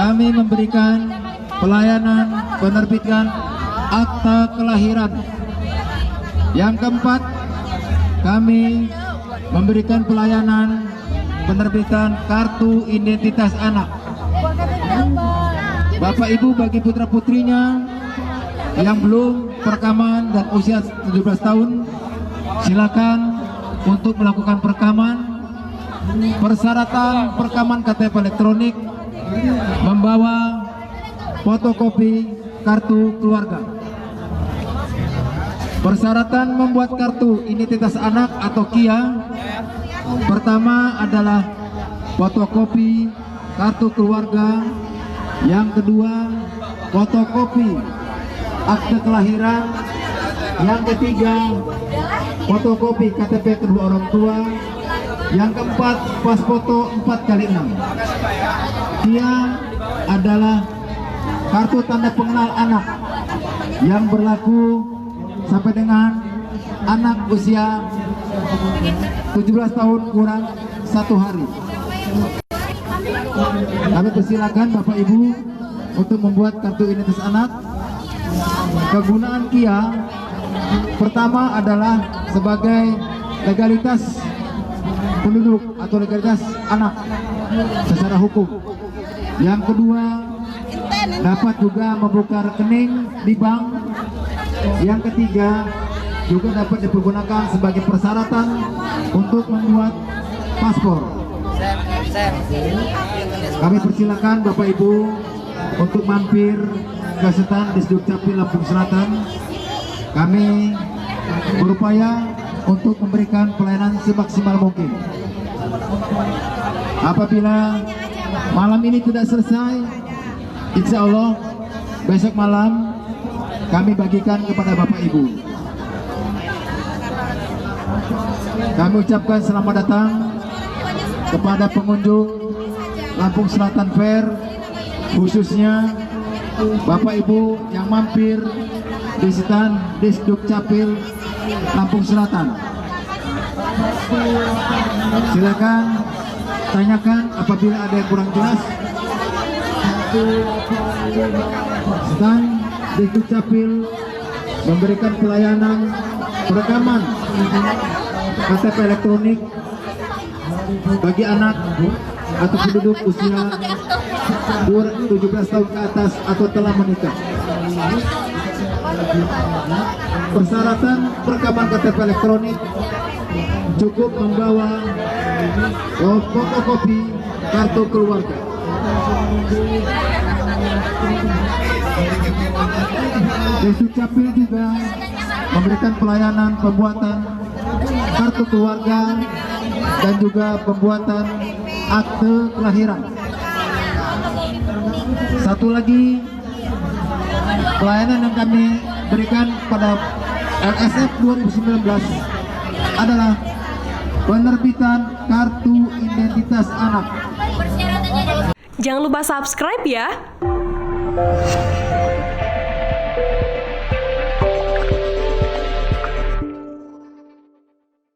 kami memberikan pelayanan penerbitan akta kelahiran. Yang keempat, kami memberikan pelayanan penerbitan kartu identitas anak. Bapak Ibu bagi putra putrinya yang belum perekaman dan usia 17 tahun, silakan untuk melakukan perekaman. Persyaratan perekaman KTP elektronik, membawa fotokopi kartu keluarga. Persyaratan membuat kartu identitas anak atau KIA, pertama adalah fotokopi kartu keluarga, yang kedua fotokopi akte kelahiran, yang ketiga fotokopi KTP kedua orang tua, yang keempat pas foto 4x6. KIA adalah kartu tanda pengenal anak yang berlaku sampai dengan anak usia 17 tahun kurang 1 hari. Kami persilakan Bapak Ibu untuk membuat kartu identitas anak. Kegunaan KIA pertama adalah sebagai legalitas penduduk atau legalitas anak secara hukum. Yang kedua, dapat juga membuka rekening di bank. Yang ketiga, juga dapat dipergunakan sebagai persyaratan untuk membuat paspor. Kami persilakan Bapak Ibu untuk mampir ke stand di Dukcapil Lampung Selatan. Kami berupaya untuk memberikan pelayanan semaksimal mungkin. Apabila malam ini tidak selesai, insya Allah besok malam kami bagikan kepada Bapak Ibu. Kami ucapkan selamat datang kepada pengunjung Lampung Selatan Fair, khususnya Bapak Ibu yang mampir di stand Dukcapil Lampung Selatan. Silakan tanyakan apabila ada yang kurang jelas. Stand Dukcapil memberikan pelayanan perekaman KTP elektronik bagi anak atau penduduk usia 17 tahun ke atas atau telah menikah. Persyaratan perekaman KTP elektronik cukup membawa fotokopi kartu keluarga. Dukcapil juga memberikan pelayanan pembuatan kartu keluarga dan juga pembuatan akte kelahiran. Satu lagi pelayanan yang kami berikan pada LSF 2019 adalah penerbitan kartu identitas anak. Jangan lupa subscribe ya.